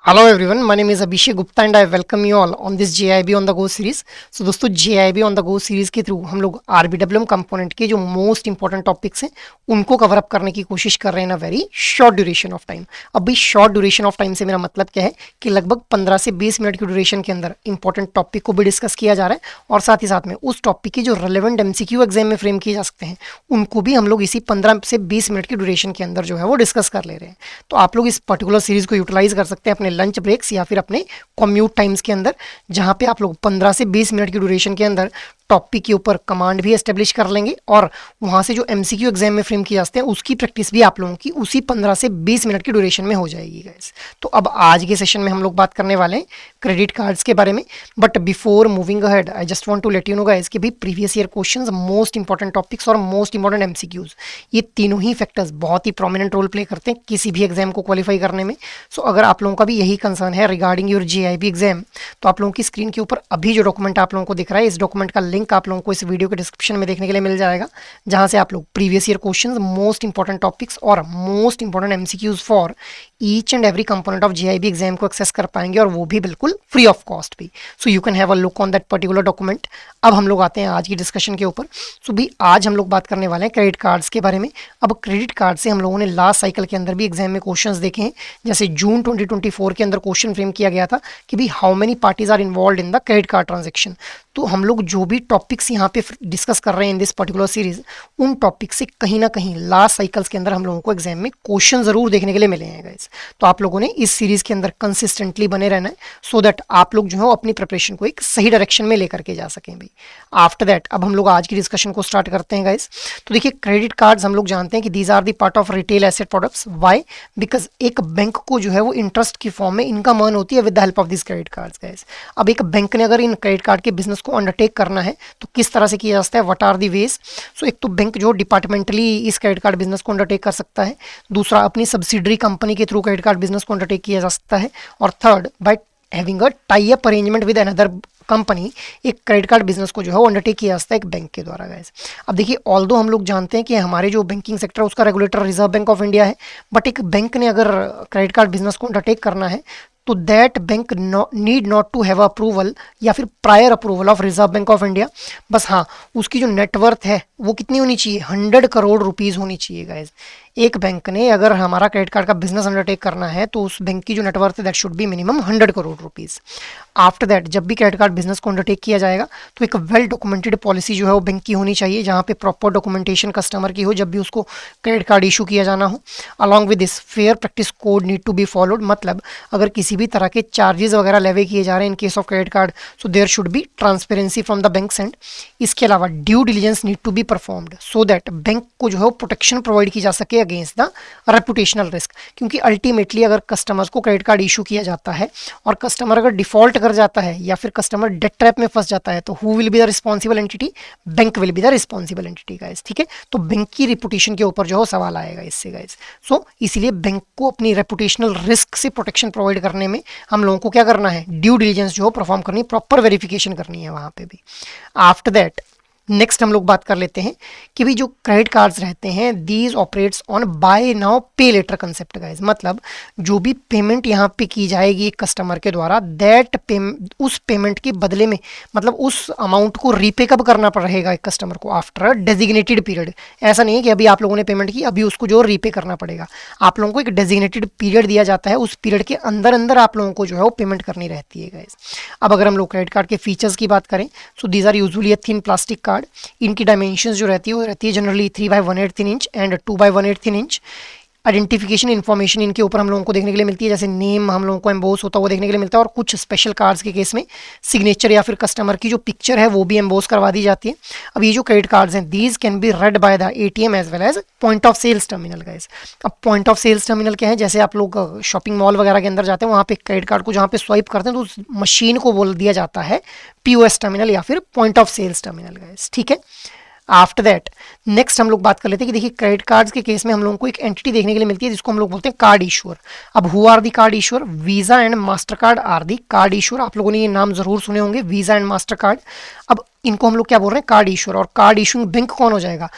Hello everyone, my name is Abhishek Gupta and I welcome you all on this JIB on the Go series. So दोस्तों JIB on the Go series के through हम लोग RBWM component के जो most important topics हैं उनको cover up करने की कोशिश कर रहे हैं ना very short duration of time. अब भाई शॉर्ट ड्यूरेशन ऑफ टाइम से मेरा मतलब क्या है कि लगभग 15 से 20 मिनट की ड्यूरेशन के अंदर इंपॉर्टेंट टॉपिक को भी डिस्कस किया जा रहा है और साथ ही साथ में उस टॉपिक की जो रेलेवेंट MCQ एग्जाम में फ्रेम किए जा सकते हैं उनको भी हम लोग इसी 15 से 20 मिनट की ड्यूरेशन के अंदर जो है वो डिस्कस कर ले रहे हैं। तो आप लोग इस पर्टिकुलर सीरीज को यूटिलाइज कर सकते हैं अपने लंच ब्रेक्स या फिर अपने कम्यूट टाइम्स के अंदर, जहां पे आप लोग 15 से 20 मिनट की ड्यूरेशन के अंदर टॉपिक के ऊपर कमांड भी एस्टेब्लिश कर लेंगे और वहां से जो MCQ एग्जाम में फ्रेम किए जाते हैं उसकी प्रैक्टिस भी आप लोगों की उसी 15 से 20 मिनट की ड्यूरेशन में हो जाएगी गाइस। तो अब आज के सेशन में हम लोग बात करने वाले हैं क्रेडिट कार्ड्स के बारे में। But before moving ahead I just want to let you know guys कि भी previous year questions, most important topics और मोस्ट इंपॉर्टेंट MCQs, ये तीनों ही फैक्टर्स बहुत ही प्रोमिनेंट रोल प्ले करते हैं किसी भी एग्जाम को क्वालिफाई करने में। सो अगर आप लोगों का भी यही कंसर्न है रिगार्डिंग योर JIB एग्जाम, तो आप लोगों की स्क्रीन के ऊपर अभी जो डॉक्यूमेंट आप लोगों को दिख रहा है, इस डॉक्यूमेंट का लिंक आप लोगों को इस वीडियो के डिस्क्रिप्शन में देखने के लिए मिल जाएगा, जहां से आप लोग previous year questions, most important topics और most important MCQs for each and every component of JIB exam को एक्सेस कर पाएंगे और वो भी बिल्कुल फ्री ऑफ कॉस्ट भी। सो you can have a look on that particular document. अब हम लोग आते हैं आज की डिस्कशन के ऊपर। सो भी आज हम लोग बात करने वाले हैं क्रेडिट कार्ड्स के बारे में। अब क्रेडिट कार्ड से हम लोगों ने लास्ट साइकिल के अंदर भी एग्जाम में क्वेश्चंस देखे हैं, जैसे जून 2024 के अंदर क्वेश्चन फ्रेम किया गया था कि भी how many parties are involved in the credit card transaction. तो हम लोग जो भी टॉपिक्स यहाँ पे डिस्कस कर रहे हैं इन दिस पर्टिकुलर सीरीज, उन टॉपिक से कहीं ना कहीं लास्ट साइकिल्स के अंदर हम लोगों को एग्जाम में क्वेश्चन जरूर देखने के लिए मिले हैं गाइस। तो आप लोगों ने इस सीरीज के अंदर कंसिस्टेंटली बने रहना है सो दैट आप लोग जो है अपनी प्रिपरेशन को एक सही डायरेक्शन में लेकर के जा सकें भाई। आफ्टर दैट अब हम लोग आज की डिस्कशन को स्टार्ट करते हैं गाइस। तो देखिए क्रेडिट कार्ड्स हम लोग जानते हैं कि these are the part of retail asset products. Why? Because एक बैंक को जो है वो इंटरेस्ट की फॉर्म में इनकम अर्न होती है with the help of this credit cards guys. अब एक बैंक ने अगर इन क्रेडिट कार्ड के बिजनेस को अंडरटेक करना है तो किस तरह से किया जा सकता है, व्हाट आर दी वेज। सो एक तो बैंक जो डिपार्टमेंटली इस क्रेडिट कार्ड बिजनेस को अंडरटेक कर सकता है, दूसरा अपनी सब्सिडरी कंपनी के थ्रू क्रेडिट कार्ड बिजनेस को अंडरटेक किया जा सकता है, और third by having a tie up arrangement with another company एक क्रेडिट कार्ड बिजनेस को जो है वो अंडरटेक किया जाता है एक बैंक के द्वारा गाइस। अब देखिए ऑल्दो हम लोग जानते हैं कि हमारे जो बैंकिंग सेक्टर है उसका regulator Reserve Bank of India है, बट एक बैंक ने अगर क्रेडिट कार्ड बिजनेस को अंडरटेक करना है तो that bank need not to have approval या फिर prior approval of Reserve Bank of India. बस हाँ, उसकी जो नेटवर्थ है वो कितनी होनी चाहिए, 100 करोड़ रुपीज़ होनी चाहिए गाइज। एक बैंक ने अगर हमारा क्रेडिट कार्ड का बिजनेस अंडरटेक करना है तो उस बैंक की जो नेटवर्थ है that should be minimum 100 crore rupees. After that जब भी क्रेडिट कार्ड बिजनेस को अंडरटेक किया जाएगा तो एक वेल डॉक्यूमेंटेड पॉलिसी जो है वो बैंक की होनी चाहिए, जहाँ पे प्रॉपर डॉक्यूमेंटेशन कस्टमर की हो जब भी उसको क्रेडिट कार्ड इशू किया जाना हो। Along with this fair practice code need to be followed, मतलब अगर किसी भी तरह के चार्जेस वगैरह लेवे किए जा रहे हैं in case of credit card, so there should be transparency from the bank end. इसके अलावा due diligence need to be performed so that bank को जो है वो प्रोटेक्शन प्रोवाइड की जा सके अगेंस्ट द रेपुटेशनल रिस्क। क्योंकि अल्टीमेटली अगर कस्टमर्स को क्रेडिट कार्ड इशू किया जाता है और कस्टमर अगर डिफॉल्ट कर जाता है या फिर कस्टमर डेट ट्रैप में फंस जाता है तो who will be the responsible entity, bank will be the responsible entity guys. ठीक है, तो बैंक की रिपुटेशन के ऊपर जो है सवाल आएगा इससे गाइस। सो इसीलिए बैंक को अपनी रेपुटेशनल रिस्क से प्रोटेक्शन प्रोवाइड करने में हम लोगों को क्या करना है, ड्यू डिलिजेंस जो परफॉर्म करनी है, प्रॉपर वेरिफिकेशन करनी है वहां पे भी। आफ्टर दैट नेक्स्ट हम लोग बात कर लेते हैं कि भी जो क्रेडिट कार्ड्स रहते हैं these operates on buy now pay later concept guys. मतलब जो भी पेमेंट यहाँ पे की जाएगी एक कस्टमर के द्वारा, दैट पेमेंट, उस पेमेंट के बदले में मतलब उस अमाउंट को रीपे कब करना पड़ेगा एक कस्टमर को, आफ्टर अ डेजिग्नेटेड पीरियड। ऐसा नहीं है कि अभी आप लोगों ने पेमेंट की अभी उसको जो रीपे करना पड़ेगा, आप लोगों को एक डेजिग्नेटेड पीरियड दिया जाता है, उस पीरियड के अंदर अंदर आप लोगों को जो है वो पेमेंट करनी रहती है गाइस। अब अगर हम लोग क्रेडिट कार्ड के फीचर्स की बात करें, so these are usually a thin plastic card. इनकी डायमेंशंस जो रहती है वो रहती है generally 3/1/8 inch and 2/1/8 inch. Identification information इनके ऊपर हम लोगों को देखने के लिए मिलती है, जैसे नेम हम लोगों को एम्बोस होता है वो देखने के लिए मिलता है, और कुछ स्पेशल कार्ड्स के केस में सिग्नेचर या फिर कस्टमर की जो पिक्चर है वो भी एम्बोस करवा दी जाती है। अब ये जो क्रेडिट कार्ड्स हैं these can be read by the ATM as well as point of sales terminal guys. अब पॉइंट ऑफ सेल्स टर्मिनल क्या है, जैसे आप लोग शॉपिंग मॉल वगैरह के अंदर जाते हैं वहाँ पे क्रेडिट कार्ड को जहाँ पे स्वाइप करते हैं तो उस मशीन को बोल दिया जाता है POS टर्मिनल या फिर point of sales terminal guys. ठीक है, आफ्टर दैट नेक्स्ट हम लोग बात कर लेते हैं कि देखिए क्रेडिट कार्ड्स के केस में हम लोगों को एक एंटिटी देखने के लिए मिलती है जिसको हम लोग बोलते हैं कार्ड इशूअर। अब who are the card issuer, Visa and Mastercard are the card issuer. आप लोगों ने ये नाम जरूर सुने होंगे, वीजा एंड मास्टर कार्ड। अब इनको हम लोग क्या बोल रहे हैं, कार्ड इशूअर। और कार्ड इशूइंग बैंक कौन हो जाएगा,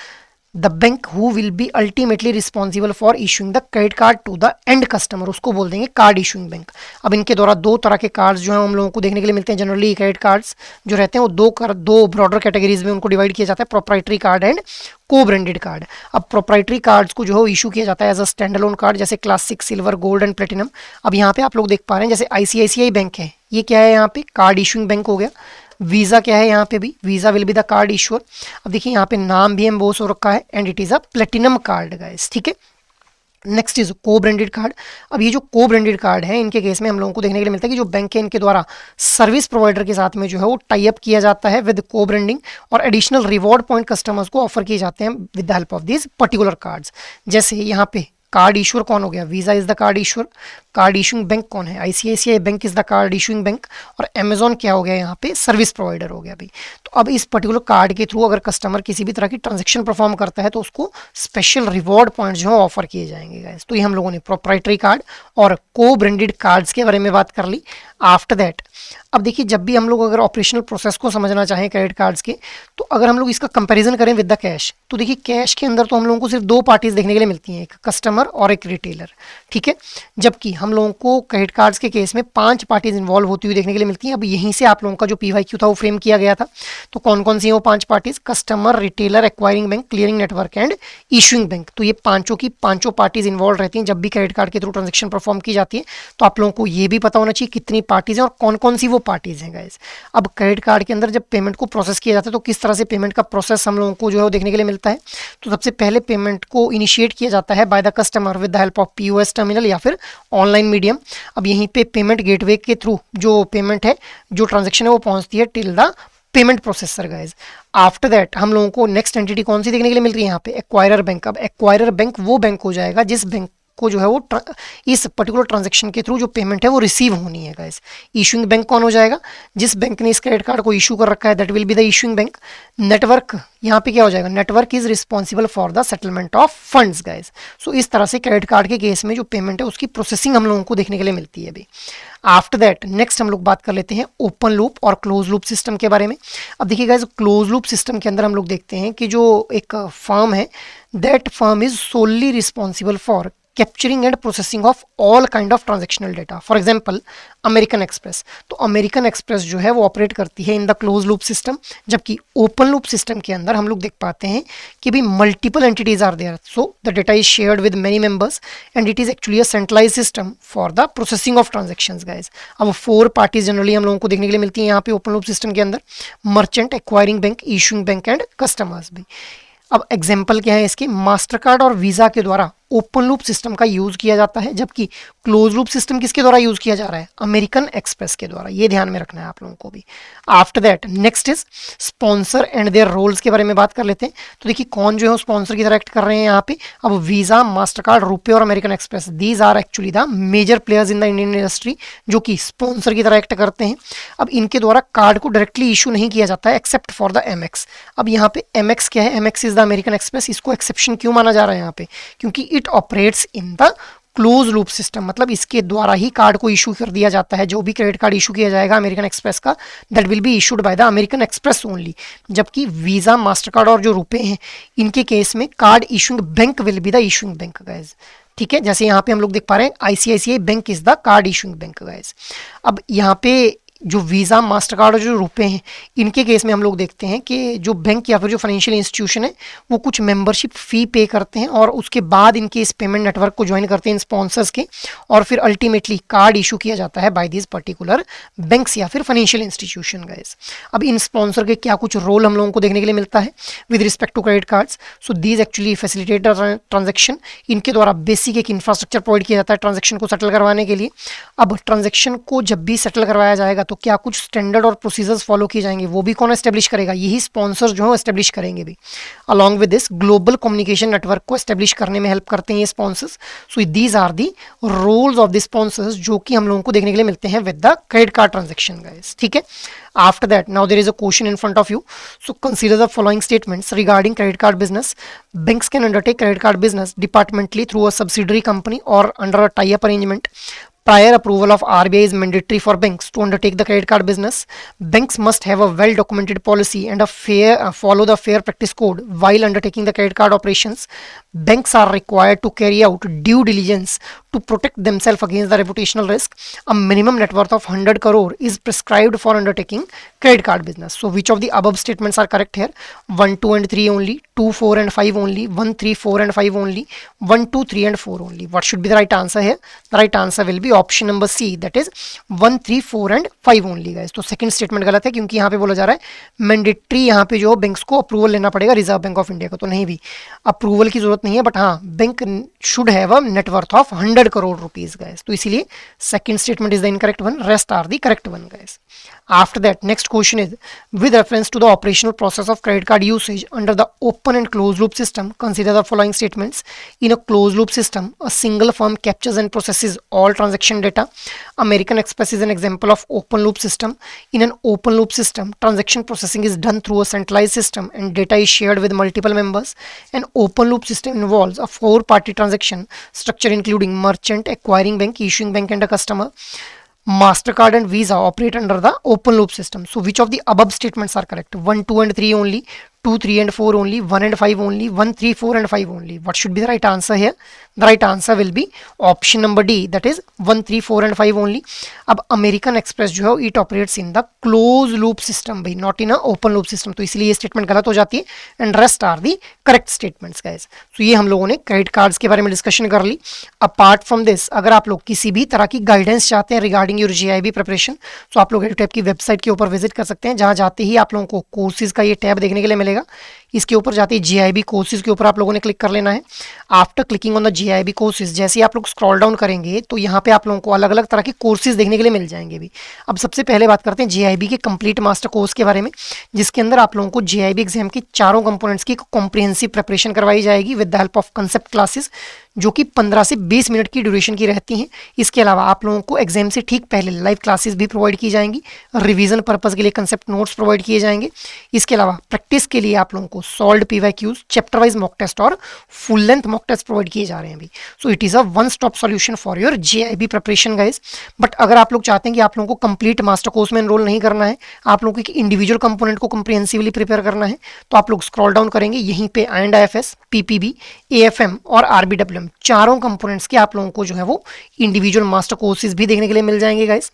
the bank who will be ultimately responsible for issuing the credit card to the end customer, उसको बोल देंगे कार्ड इशूइंग बैंक। अब इनके द्वारा दो तरह के कार्ड्स जो है हम लोगों को देखने के लिए मिलते हैं। जनरली क्रेडिट कार्ड्स जो रहते हैं वो दो ब्रॉडर कैटेगरीज में उनको डिवाइड किया जाता है, proprietary card and co-branded card. अब प्रोप्राइटरी कार्ड्स को जो है इशू किया जाता है as a standalone card, जैसे classic, silver, gold and platinum. अब यहाँ पे आप लोग देख पा रहे हैं जैसे आईसीआईसीआई बैंक है, ये क्या है, यहाँ पे कार्ड इशूइंग बैंक हो गया। वीज़ा क्या है, यहाँ पे भी visa will be the card issuer. अब देखिए यहाँ पे नाम भी एम्बोस हो रखा है and it is a platinum card guys, ठीक है। नेक्स्ट इज को ब्रांडेड कार्ड। अब ये जो को ब्रांडेड कार्ड है इनके केस में हम लोगों को देखने के लिए मिलता है कि जो बैंक है इनके द्वारा सर्विस प्रोवाइडर के साथ में जो है वो टाई अप किया जाता है विद को ब्रांडिंग, और एडिशनल रिवॉर्ड पॉइंट कस्टमर्स को ऑफर किए जाते हैं with the help of this particular cards. जैसे यहाँ पे कार्ड इशूअर कौन हो गया, visa is the card issuer. Card issuing bank कौन है, ICICI bank is the card issuing bank. और अमेजॉन क्या हो गया, यहाँ पे सर्विस प्रोवाइडर हो गया भाई। तो अब इस पर्टिकुलर कार्ड के थ्रू अगर कस्टमर किसी भी तरह की ट्रांजेक्शन परफॉर्म करता है तो उसको स्पेशल रिवॉर्ड पॉइंट जो है ऑफर किए जाएंगे गाइस। तो ये हम लोगों ने प्रोप्राइटरी कार्ड और को ब्रांडेड कार्ड्स के बारे में बात कर ली। आफ्टर दैट अब देखिए जब भी हम लोग अगर ऑपरेशनल प्रोसेस को समझना चाहें क्रेडिट कार्ड्स के, तो अगर हम लोग इसका कंपैरिजन करें विद द कैश, तो देखिए कैश के अंदर तो हम लोगों को सिर्फ दो पार्टीज देखने के लिए मिलती हैं, एक कस्टमर और एक रिटेलर, ठीक है। जबकि हम लोगों को क्रेडिट कार्ड्स के केस में 5 पार्टीज इन्वॉल्व होती हुई देखने के लिए मिलती हैं। अब यहीं से आप लोगों का जो पीवाईक्यू था वो फ्रेम किया गया था। तो कौन कौन सी हैं वो 5 parties, customer, retailer, acquiring bank, clearing network and issuing bank. तो ये पांचों की पांचों पार्टीज इन्वॉल्व रहती हैं जब भी क्रेडिट कार्ड के थ्रू ट्रांजेक्शन परफॉर्म की जाती है। तो आप लोगों को ये भी पता होना चाहिए कितनी पार्टीज हैं और कौन कौन सी वो पार्टीज हैं गाइस। अब क्रेडिट कार्ड के अंदर जब पेमेंट को प्रोसेस किया जाता है तो किस तरह से पेमेंट का प्रोसेस हम लोगों को जो है वो देखने के लिए मिलता है। तो सबसे पहले पेमेंट को इनिशिएट किया जाता है by the customer with the help of POS terminal या फिर ऑनलाइन मीडियम। अब यहीं पे पेमेंट गेटवे के थ्रू जो पेमेंट है, जो ट्रांजेक्शन है वो पहुंचती है till the payment processor guys. After that हम लोगों को नेक्स्ट एंटिटी कौन सी देखने के लिए मिल रही है यहाँ पे, एक्वायरर बैंक। अब एक्वायरर बैंक वो बैंक हो जाएगा जिस बैंक को जो है वो इस पर्टिकुलर ट्रांजेक्शन के थ्रू जो पेमेंट है वो रिसीव होनी है गाइस। इशूइंग बैंक कौन हो जाएगा, जिस बैंक ने इस क्रेडिट कार्ड को इशू कर रखा है, that will be the issuing bank. Network यहाँ पे क्या हो जाएगा, network is responsible for the settlement of funds guys. So इस तरह से क्रेडिट कार्ड के केस में जो पेमेंट है उसकी प्रोसेसिंग हम लोगों को देखने के लिए मिलती है अभी। आफ्टर दैट नेक्स्ट हम लोग बात कर लेते हैं ओपन लूप और क्लोज लूप सिस्टम के बारे में। अब देखिए गाइस क्लोज लूप सिस्टम के अंदर हम लोग देखते हैं कि जो एक फर्म है, that firm is solely responsible for capturing and processing of all kind of transactional data. For example American Express, तो अमेरिकन एक्सप्रेस जो है वो ऑपरेट करती है in the close loop system, जबकि ओपन लूप सिस्टम के अंदर हम लोग देख पाते हैं कि भी multiple entities are there, so the data is shared with many members and it is actually a centralise system for the processing of transactions guys. अब 4 पार्टीज जनरली हम लोगों को देखने के लिए मिलती हैं यहाँ पे ओपन लूप सिस्टम के अंदर, merchant, acquiring bank, issuing bank and customers भी। अब एग्जाम्पल क्या है इसके, मास्टर कार्ड और वीज़ा के द्वारा ओपन लूप सिस्टम का यूज़ किया जाता है, जबकि क्लोज लूप सिस्टम किसके द्वारा यूज़ किया जा रहा है, अमेरिकन एक्सप्रेस के द्वारा। ये ध्यान में रखना है आप लोगों को भी। After that next is sponsor and their roles के बारे में बात कर लेते हैं। तो देखिए कौन जो है स्पॉन्सर की तरह एक्ट कर रहे हैं यहाँ पे। अब वीज़ा, मास्टर कार्ड, रुपे और American Express, these are actually the major players in the Indian industry जो कि स्पॉन्सर की तरह एक्ट करते हैं। अब इनके द्वारा कार्ड को डायरेक्टली इशू नहीं किया जाता है एक्सेप्ट फॉर द एमएक्स। अब यहाँ पे एमएक्स क्या है, MX is the American express. इसको एक्सेप्शन क्यों माना जा रहा है यहाँ पे, क्योंकि it operates in the close loop system, मतलब इसके द्वारा ही कार्ड को इशू कर दिया जाता है। जो भी क्रेडिट कार्ड इशू किया जाएगा अमेरिकन एक्सप्रेस का, that will be issued by the American express only. जबकि वीज़ा, मास्टर कार्ड और जो रुपए हैं इनके केस में card issuing bank will be the issuing bank guys, ठीक है। जैसे यहाँ पे हम लोग देख पा रहे हैं ICICI bank is the card issuing bank guys. अब यहाँ पे जो वीज़ा, मास्टर कार्ड और जो रुपए हैं इनके केस में हम लोग देखते हैं कि जो बैंक या फिर जो फाइनेंशियल इंस्टीट्यूशन है वो कुछ मेंबरशिप फ़ी पे करते हैं और उसके बाद इनके इस पेमेंट नेटवर्क को ज्वाइन करते हैं इन स्पॉन्सर्स के, और फिर अल्टीमेटली कार्ड इशू किया जाता है बाय दिस पर्टिकुलर बैंक्स या फिर फाइनेंशियल इंस्टीट्यूशन गाइस। अब इन स्पॉन्सर के क्या कुछ रोल हम लोगों को देखने के लिए मिलता है with respect to credit cards. So these actually facilitate transaction, इनके द्वारा बेसिक एक इंफ्रास्ट्रक्चर प्रोवाइड किया जाता है ट्रांजेक्शन को सेटल करवाने के लिए। अब ट्रांजेक्शन को जब भी सेटल करवाया जाएगा तो क्या कुछ स्टैंडर्ड और प्रोसीजर्स फॉलो किए जाएंगे, वो भी कौन एस्टेब्लिश करेगा, यही स्पॉन्सर्स जो है एस्टेब्लिश करेंगे भी। Along with this global communication network को एस्टेब्लिश करने में हेल्प करते हैं ये sponsors. So these are the roles of the sponsors जो कि हम लोगों को देखने के लिए मिलते हैं with the credit card transaction guys, ठीक है। After that, now there is a question in front of you. So consider the following statements regarding credit card business. Banks can undertake credit card business departmentally through a subsidiary company or under a tie-up arrangement. Prior approval of RBI is mandatory for banks to undertake the credit card business. Banks must have a well documented policy and a follow the fair practice code while undertaking the credit card operations. Banks are required to carry out due diligence to protect themselves against the reputational risk. A minimum net worth of 100 crore is prescribed for undertaking credit card business. So which of the above statements are correct here? 1, 2 and 3 only, 2, 4 and 5 only, 1, 3, 4 and 5 only, 1, 2, 3 and 4 only. What should be the right answer here? The right answer will be option number C, that is 1, 3, 4 and 5 only guys. तो second statement गलत है क्योंकि यहाँ पे बोला जा रहा है मैंडेटरी यहाँ पे जो बैंक्स को अप्रूवल लेना पड़ेगा रिजर्व बैंक ऑफ इंडिया को, तो नहीं भी अप्रूवल की जरूरत नहीं है, बट हाँ bank should have a net worth of 100 crore rupees guys, तो इसीलिए second statement is the incorrect one, rest are the correct one guys. After that, next question is, with reference to the operational process of credit card usage under the open and closed loop system, consider the following statements. In a closed loop system, a single firm captures and processes all transaction data. American Express is an example of open loop system. In an open loop system, transaction processing is done through a centralized system and data is shared with multiple members. An open loop system involves a four-party transaction structure including merchant, acquiring bank, issuing bank and a customer. Mastercard and Visa operate under the open loop system. So which of the above statements are correct? 1, 2 and 3 only, 2, 3 and 4 only, 1 and 5 only, 1, 3, 4 and 5 only. What should be the right answer here? The right answer will be option number D, that is 1, 3, 4 and 5 only. अब American Express जो है it operates in the closed loop system भाई, not in a open loop system, तो इसलिए ये statement गलत हो जाती है and rest are the correct statements guys. So ये हम लोगों ने क्रेडिट कार्ड्स के बारे में डिस्कशन कर ली. अपार्ट फ्रॉम दिस, अगर आप लोग किसी भी तरह की गाइडेंस चाहते हैं रिगार्डिंग योर JIB प्रिपरेशन, तो आप लोग एडुटैब की वेबसाइट के ऊपर विजिट कर सकते हैं, जहां जाते ही आप लोगों को कोर्सेज का ये टैब देखने के लिए मिलेगा. इसके ऊपर जाते ही JIB कोर्सेज के ऊपर आप लोगों ने क्लिक कर लेना है. After clicking on the JIB courses, जैसे ही आप लोग स्क्रॉल डाउन करेंगे तो यहाँ पे आप लोगों को अलग अलग तरह के कोर्सेज देखने के लिए मिल जाएंगे भी. अब सबसे पहले बात करते हैं JIB के कंप्लीट मास्टर कोर्स के बारे में, जिसके अंदर आप लोगों को JIB एग्जाम के चारों कंपोनेंट्स की कॉम्प्रिहेंसिव प्रिपरेशन करवाई जाएगी with the help of concept classes, जो कि 15 से 20 मिनट की ड्यूरेशन की रहती हैं. इसके अलावा आप लोगों को एग्जाम से ठीक पहले लाइव क्लासेस भी प्रोवाइड की जाएंगी, रिवीजन पर्पस के लिए कंसेप्ट नोट्स प्रोवाइड किए जाएंगे. इसके अलावा प्रैक्टिस के लिए आप लोगों को solved PYQs, chapter wise mock test और full length mock test provide किए जा रहे हैं अभी. So it is a one stop solution for your JIB preparation guys. But अगर आप लोग चाहते हैं कि आप लोगों को कंप्लीट मास्टर कोर्स में एनरोल नहीं करना है, आप लोगों को इंडिविजुअल कंपोनेंट को कंप्रिहेंसिवली प्रिपेयर करना है, तो आप लोग स्क्रॉल डाउन करेंगे, यहीं पे IFS, PPB, AFM और RBWM चारों कंपोनेंट्स के आप लोगों को जो है वो इंडिविजुअल मास्टर कोर्सेज भी देखने के लिए मिल जाएंगे गाइस.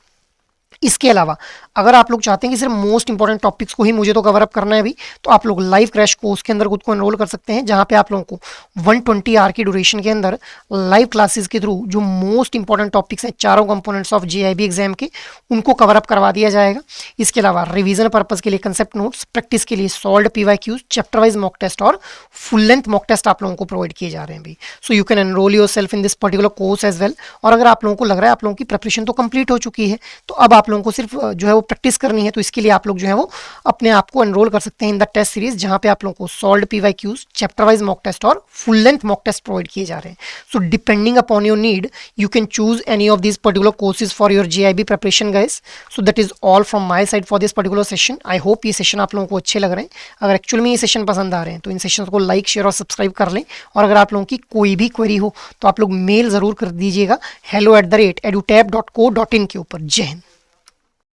इसके अलावा अगर आप लोग चाहते हैं कि सिर्फ मोस्ट इंपॉर्टेंट टॉपिक्स को ही मुझे तो कवर अप करना है अभी, तो आप लोग लाइव क्रैश कोर्स के अंदर खुद को एनरोल कर सकते हैं, जहां पे आप लोगों को 120 आवर की ड्यूरेशन के अंदर लाइव क्लासेस के थ्रू जो मोस्ट इंपॉर्टेंट टॉपिक्स हैं चारों कंपोनेंट्स ऑफ JIB एग्जाम के, उनको कवर अप करवा दिया जाएगा. इसके अलावा रिवीजन पर्पज के लिए कंसेप्ट नोट्स, प्रैक्टिस के लिए solved PYQs, chapter wise mock test और फुल लेंथ मॉक टेस्ट आप लोगों को प्रोवाइड किए जा रहे हैं अभी. So you can enrol yourself in this particular course as well. और अगर आप लोगों को लग रहा है आप लोगों की प्रिपरेशन तो कंप्लीट हो चुकी है, तो अब आप लोगों को सिर्फ जो है वो प्रैक्टिस करनी है, तो इसके लिए आप लोग जो है वो अपने आप को एनरोल कर सकते हैं इन द टेस्ट सीरीज, जहां पे आप लोगों को solved PYQs, chapter wise mock test और full length mock test provide किए जा रहे हैं. So depending upon your need you can choose any of this particular courses for your JIB preparation guys. So that is all from my side for this particular session. I hope ये session आप लोगों को अच्छे लग रहे हैं. अगर actual में ये सेशन पसंद आ रहे हैं तो इन सेशन को लाइक, शेयर और सब्सक्राइब कर लें. और अगर आप लोगों की कोई भी क्वेरी हो तो आप लोग मेल जरूर कर दीजिएगा hello@edutab.co.in के ऊपर. जय हिंद.